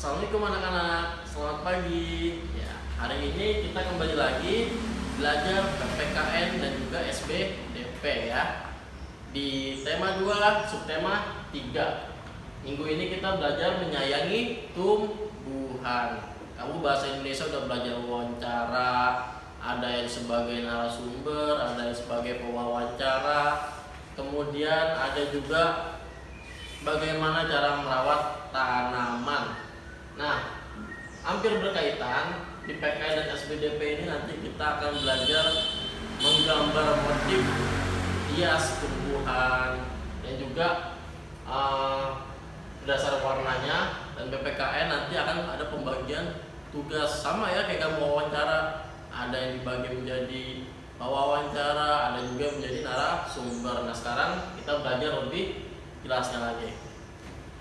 Assalamualaikum anak-anak, selamat pagi. Ya, hari ini kita kembali lagi belajar PPKN dan juga SBDP ya. Di tema 2, subtema 3. Minggu ini kita belajar menyayangi tumbuhan. Kamu bahasa Indonesia udah belajar wawancara, ada yang sebagai narasumber, ada yang sebagai pewawancara. Kemudian ada juga bagaimana cara merawat tanaman. Nah, hampir berkaitan di PKN dan SBDP ini nanti kita akan belajar menggambar motif hias tumbuhan dan juga dasar warnanya. Dan PPKN nanti akan ada pembagian tugas sama ya kayak kamu wawancara, ada yang dibagi menjadi wawancara, ada juga menjadi narasumber. Nah, sekarang kita belajar lebih jelasnya lagi.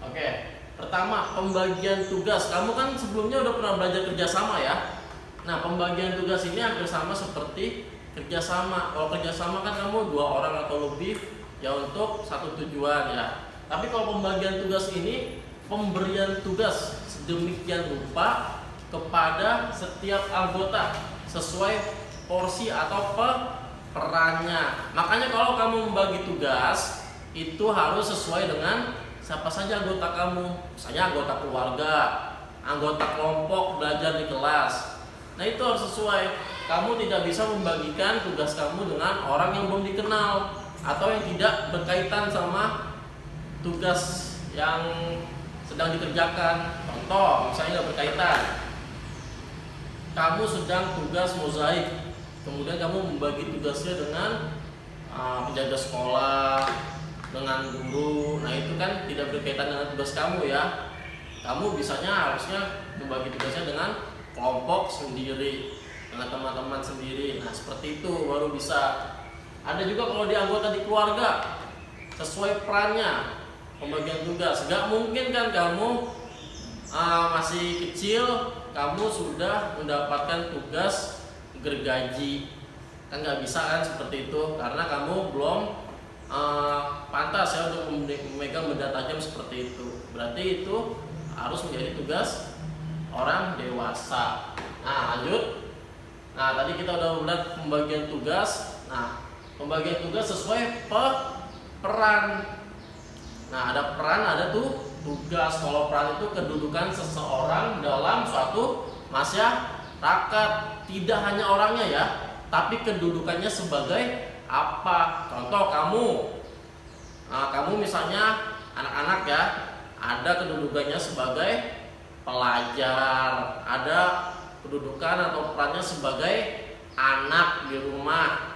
Oke. Pertama, pembagian tugas. Kamu kan sebelumnya udah pernah belajar kerjasama ya. Nah, pembagian tugas ini hampir sama seperti kerjasama. Kalau kerjasama kan kamu 2 orang atau lebih ya untuk satu tujuan ya. Tapi kalau pembagian tugas ini pemberian tugas sedemikian rupa kepada setiap anggota sesuai porsi atau perannya. Makanya kalau kamu membagi tugas itu harus sesuai dengan siapa saja anggota kamu, misalnya anggota keluarga, anggota kelompok belajar di kelas. Nah, itu harus sesuai. Kamu tidak bisa membagikan tugas kamu dengan orang yang belum dikenal atau yang tidak berkaitan sama tugas yang sedang dikerjakan. Contoh, misalnya tidak berkaitan. Kamu sedang tugas mozaik, kemudian kamu membagi tugasnya dengan penjaga sekolah, dengan guru. Nah, itu kan tidak berkaitan dengan tugas kamu ya. Kamu bisanya harusnya membagi tugasnya dengan kelompok sendiri, dengan teman-teman sendiri. Nah, seperti itu baru bisa. Ada juga kalau di anggota di keluarga sesuai perannya pembagian tugas. Gak mungkin kan kamu masih kecil kamu sudah mendapatkan tugas gergaji, kan gak bisa kan seperti itu karena kamu belum pantas ya untuk memegang benda tajam seperti itu. Berarti itu harus menjadi tugas orang dewasa. Nah, lanjut. Nah, tadi kita udah melihat pembagian tugas. Nah, pembagian tugas sesuai peran. Nah, ada peran, ada tuh tugas. Kalau peran itu kedudukan seseorang dalam suatu masyarakat, tidak hanya orangnya ya, tapi kedudukannya sebagai apa? Contoh kamu misalnya anak-anak ya, ada kedudukannya sebagai pelajar, ada kedudukan atau perannya sebagai anak di rumah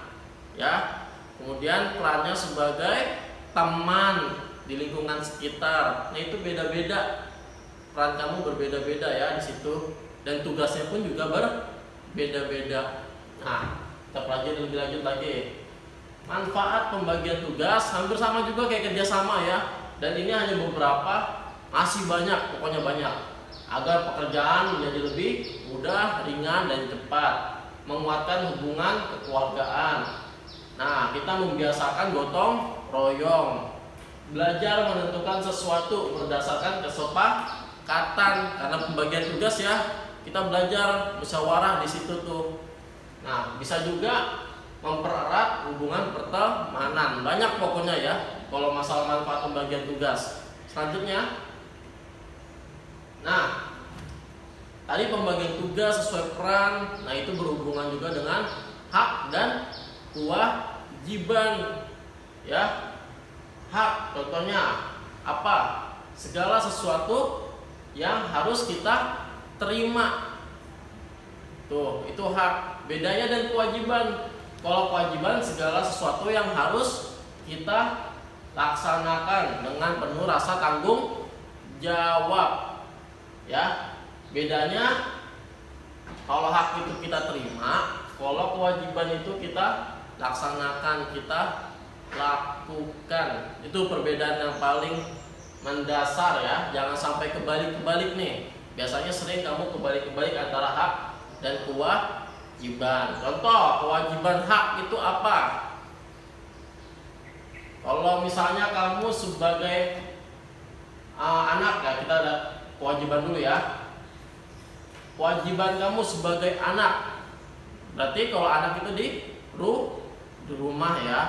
ya, kemudian perannya sebagai teman di lingkungan sekitar. Nah, itu beda-beda, peran kamu berbeda-beda ya di situ, dan tugasnya pun juga berbeda-beda. Nah, kita pelajari lebih lanjut lagi. Manfaat pembagian tugas hampir sama juga kayak kerjasama ya. Dan ini hanya beberapa, masih banyak, pokoknya banyak. Agar pekerjaan menjadi lebih mudah, ringan, dan cepat. Menguatkan hubungan kekeluargaan. Nah, kita membiasakan gotong royong. Belajar menentukan sesuatu berdasarkan kesepakatan. Karena pembagian tugas ya, kita belajar musyawarah di situ tuh. Nah, bisa juga mempererat hubungan pertemanan. Banyak pokoknya ya kalau masalah manfaat pembagian tugas. Selanjutnya, nah, tadi pembagian tugas sesuai peran. Nah, itu berhubungan juga dengan hak dan kewajiban ya. Hak contohnya apa? Segala sesuatu yang harus kita terima. Tuh, itu hak. Bedanya dan kewajiban. Kalau kewajiban segala sesuatu yang harus kita laksanakan dengan penuh rasa tanggung jawab ya. Bedanya kalau hak itu kita terima, kalau kewajiban itu kita laksanakan, kita lakukan. Itu perbedaan yang paling mendasar ya. Jangan sampai kebalik-kebalik nih. Biasanya sering kamu kebalik-kebalik antara hak dan kewajiban. Contoh, kewajiban hak itu apa? Kalau misalnya kamu sebagai anak ya, kita ada kewajiban dulu ya. Kewajiban kamu sebagai anak. Berarti kalau anak itu di rumah ya.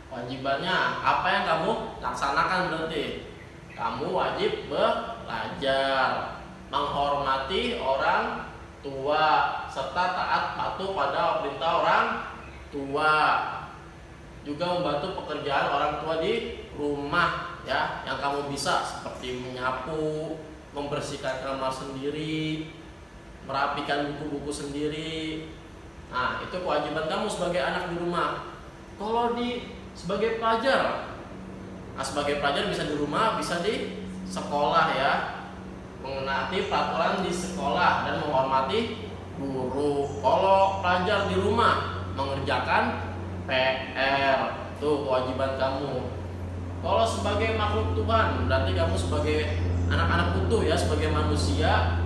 Kewajibannya apa yang kamu laksanakan berarti? Kamu wajib belajar, menghormati orang tua, serta taat patuh pada perintah orang tua. Juga membantu pekerjaan orang tua di rumah ya, yang kamu bisa, seperti menyapu, membersihkan kamar sendiri, merapikan buku-buku sendiri. Nah, itu kewajiban kamu sebagai anak di rumah. Kalau sebagai pelajar, nah sebagai pelajar bisa di rumah, bisa di sekolah ya, menaati peraturan di sekolah dan menghormati guru. Kalau pelajar di rumah mengerjakan PR, itu kewajiban kamu. Kalau sebagai makhluk Tuhan, berarti kamu sebagai anak-anak utuh ya, sebagai manusia,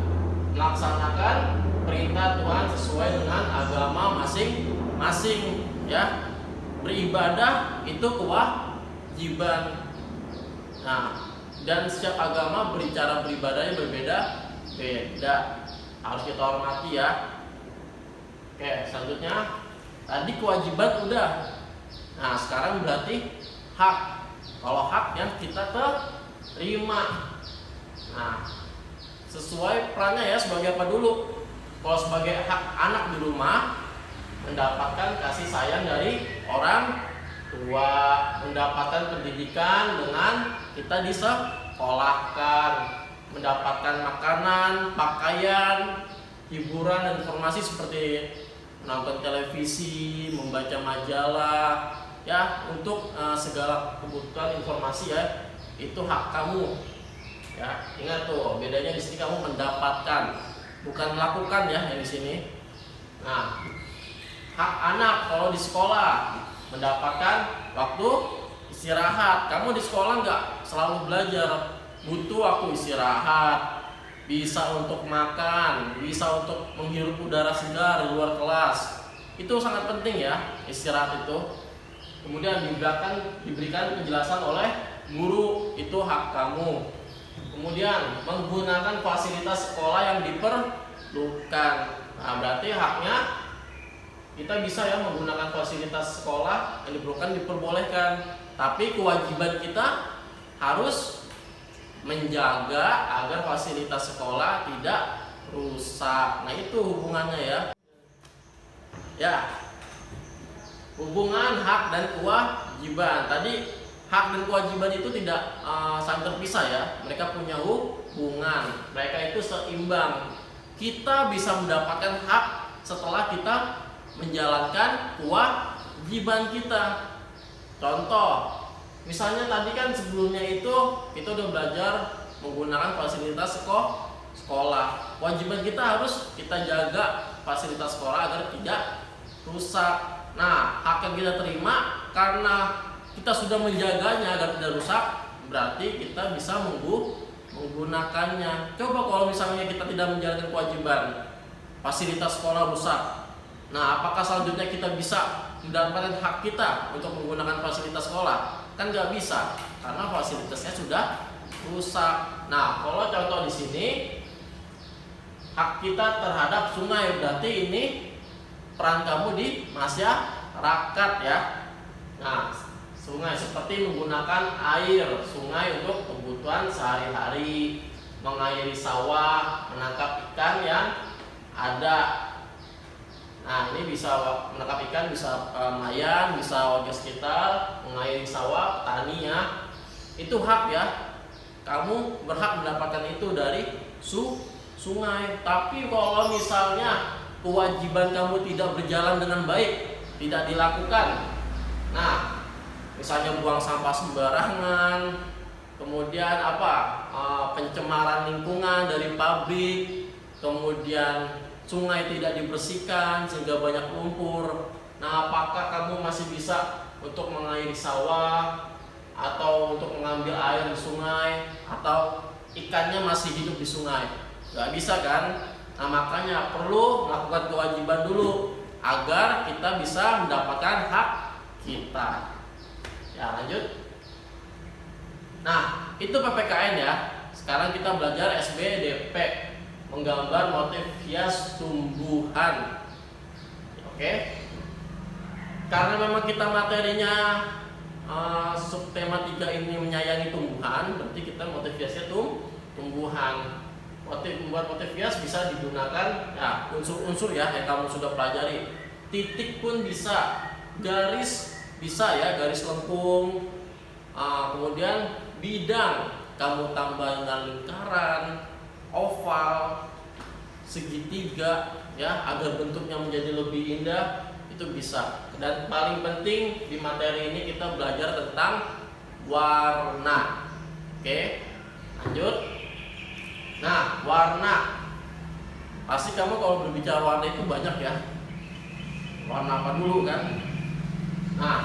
melaksanakan perintah Tuhan sesuai dengan agama masing-masing ya. Beribadah itu kewajiban. Nah, dan setiap agama berbicara beribadahnya berbeda-beda. Harus kita hormati ya. Oke, selanjutnya tadi kewajiban udah. Nah, sekarang berarti hak. Kalau hak yang kita terima. Nah, sesuai perannya ya, sebagai apa dulu? Kalau sebagai hak anak di rumah, mendapatkan kasih sayang dari orang tua, mendapatkan pendidikan dengan kita disekolahkan, mendapatkan makanan, pakaian, hiburan dan informasi seperti menonton televisi, membaca majalah ya, untuk segala kebutuhan informasi ya, itu hak kamu ya. Ingat tuh, bedanya di sini kamu mendapatkan, bukan melakukan ya, yang di sini. Nah, hak anak kalau di sekolah mendapatkan waktu istirahat. Kamu di sekolah nggak selalu belajar, butuh waktu istirahat, bisa untuk makan, bisa untuk menghirup udara segar di luar kelas. Itu sangat penting ya, istirahat itu. Kemudian diberikan penjelasan oleh guru, itu hak kamu. Kemudian menggunakan fasilitas sekolah yang diperlukan. Nah, berarti haknya kita bisa ya menggunakan fasilitas sekolah yang diperbolehkan. Tapi kewajiban kita harus menjaga agar fasilitas sekolah tidak rusak. Nah, itu hubungannya ya. Ya. Hubungan hak dan kewajiban. Tadi hak dan kewajiban itu tidak saling terpisah ya. Mereka punya hubungan. Mereka itu seimbang. Kita bisa mendapatkan hak setelah kita menjalankan kewajiban kita. Contoh, misalnya tadi kan sebelumnya itu kita udah belajar menggunakan fasilitas sekolah. Kewajiban kita harus kita jaga fasilitas sekolah agar tidak rusak. Nah, hak yang kita terima karena kita sudah menjaganya agar tidak rusak, berarti kita bisa menggunakannya. Coba kalau misalnya kita tidak menjalankan kewajiban, fasilitas sekolah rusak. Nah, apakah selanjutnya kita bisa mendapatkan hak kita untuk menggunakan fasilitas sekolah? Kan nggak bisa, karena fasilitasnya sudah rusak. Nah, kalau contoh di sini, hak kita terhadap sungai, berarti ini peran kamu di masyarakat ya. Nah, sungai seperti menggunakan air sungai untuk kebutuhan sehari-hari, mengairi sawah, menangkap ikan yang ada. Nah, ini bisa menangkap ikan, bisa nelayan, bisa warga sekitar, mengairi sawah, petani ya. Itu hak ya. Kamu berhak mendapatkan itu dari sungai. Tapi kalau misalnya kewajiban kamu tidak berjalan dengan baik, tidak dilakukan. Nah, misalnya buang sampah sembarangan, kemudian pencemaran lingkungan dari pabrik, kemudian sungai tidak dibersihkan sehingga banyak lumpur. Nah, apakah kamu masih bisa untuk mengairi sawah atau untuk mengambil air di sungai, atau ikannya masih hidup di sungai? Gak bisa kan? Nah, makanya perlu melakukan kewajiban dulu agar kita bisa mendapatkan hak kita. Ya, lanjut. Nah, itu PPKN ya. Sekarang kita belajar SBDP, menggambar motif hias tumbuhan. Oke. Karena memang kita materinya subtema 3 ini menyayangi tumbuhan, berarti kita motif hiasnya tumbuhan. Membuat motif hias bisa digunakan ya unsur-unsur ya yang kamu sudah pelajari. Titik pun bisa, garis bisa ya, garis lengkung. Kemudian bidang kamu tambah dengan lingkaran, oval, segitiga ya, agar bentuknya menjadi lebih indah, itu bisa. Dan paling penting di materi ini kita belajar tentang warna. Oke, lanjut. Nah, warna. Pasti kamu kalau berbicara warna itu banyak ya. Warna apa dulu kan? Nah,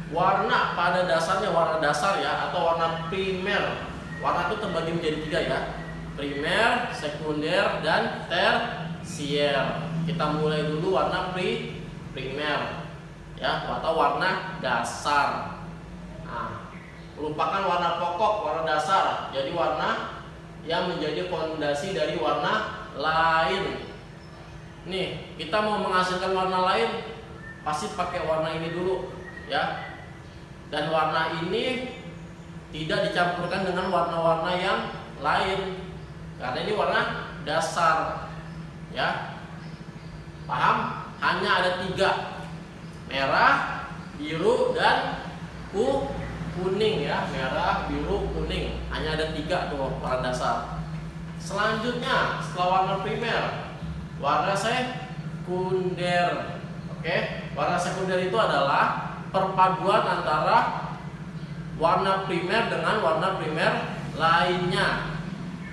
warna pada dasarnya warna dasar ya, atau warna primer. Warna itu terbagi menjadi 3 ya. Primer, sekunder, dan tersier. Kita mulai dulu warna primer ya, atau warna dasar. Nah, merupakan warna pokok, warna dasar. Jadi warna yang menjadi fondasi dari warna lain. Nih, kita mau menghasilkan warna lain pasti pakai warna ini dulu ya. Dan warna ini tidak dicampurkan dengan warna-warna yang lain, karena ini warna dasar ya. Paham? Hanya ada 3, merah, biru, dan kuning ya. Merah, biru, kuning, hanya ada 3 tuh warna dasar. Selanjutnya setelah warna primer, warna sekunder. Oke, warna sekunder itu adalah perpaduan antara warna primer dengan warna primer lainnya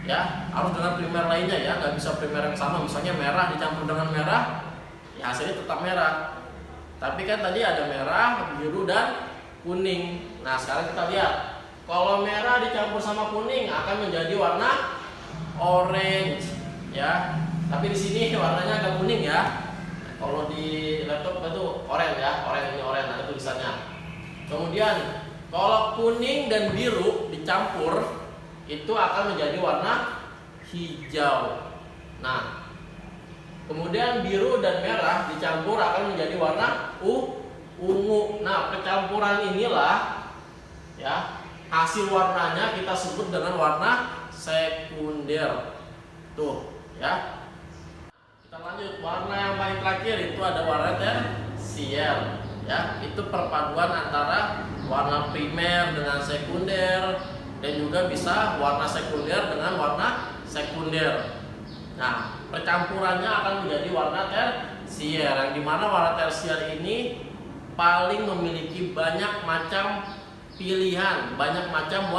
ya. Harus dengan primer lainnya ya, nggak bisa primer yang sama. Misalnya merah dicampur dengan merah, ya hasilnya tetap merah. Tapi kan tadi ada merah, biru, dan kuning. Nah, sekarang kita lihat, kalau merah dicampur sama kuning akan menjadi warna orange ya. Tapi di sini warnanya agak kuning ya. Kalau di laptop itu oranye ya, oranye, ini oranye, ada tulisannya. Kemudian kalau kuning dan biru dicampur itu akan menjadi warna hijau. Nah, kemudian biru dan merah dicampur akan menjadi warna ungu. Nah, percampuran inilah ya, hasil warnanya kita sebut dengan warna sekunder. Tuh ya. Kita lanjut, warna yang paling terakhir itu ada warna tersier ya. Itu perpaduan antara warna primer dengan sekunder, dan juga bisa warna sekunder dengan warna sekunder. Nah, percampurannya akan menjadi warna tersier, yang dimana warna tersier ini paling memiliki banyak macam pilihan, banyak macam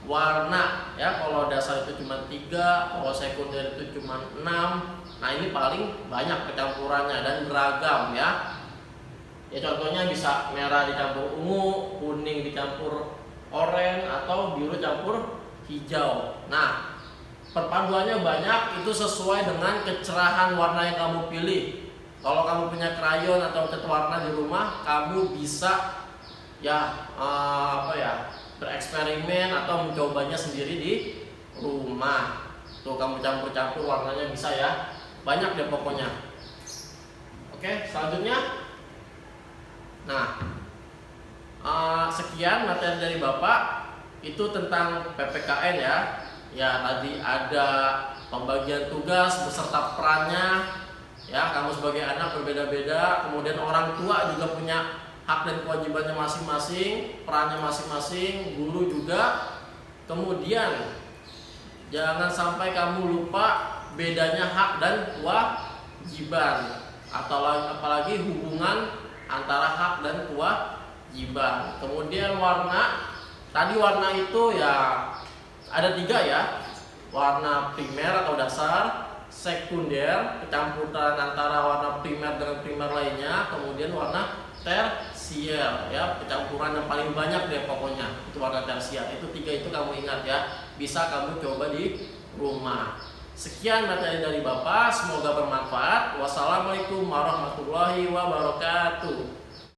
warna ya. Kalau dasar itu cuma 3, kalau sekunder itu cuma 6. Nah, ini paling banyak percampurannya dan beragam ya. Ya, contohnya bisa merah dicampur ungu, kuning dicampur oranye, atau biru campur hijau. Nah, perpaduannya banyak, itu sesuai dengan kecerahan warna yang kamu pilih. Kalau kamu punya krayon atau cat warna di rumah, kamu bisa ya bereksperimen atau mencobanya sendiri di rumah. Tuh, kamu campur-campur warnanya bisa ya. Banyak deh pokoknya. Oke, selanjutnya. Nah, sekian materi dari Bapak. Itu tentang PPKN ya. Ya, tadi ada pembagian tugas beserta perannya. Ya, kamu sebagai anak berbeda-beda. Kemudian orang tua juga punya hak dan kewajibannya masing-masing, perannya masing-masing, guru juga. Kemudian jangan sampai kamu lupa bedanya hak dan kewajiban, atau apalagi hubungan antara hak dan kewajiban. Kemudian warna, tadi warna itu ya ada 3 ya. Warna primer atau dasar, sekunder, kecampuran antara warna primer dengan primer lainnya, kemudian warna tersier ya, kecampuran yang paling banyak deh pokoknya. Itu warna tersier. Itu 3 itu kamu ingat ya. Bisa kamu coba di rumah. Sekian materi dari Bapak, semoga bermanfaat. Wassalamualaikum warahmatullahi wabarakatuh.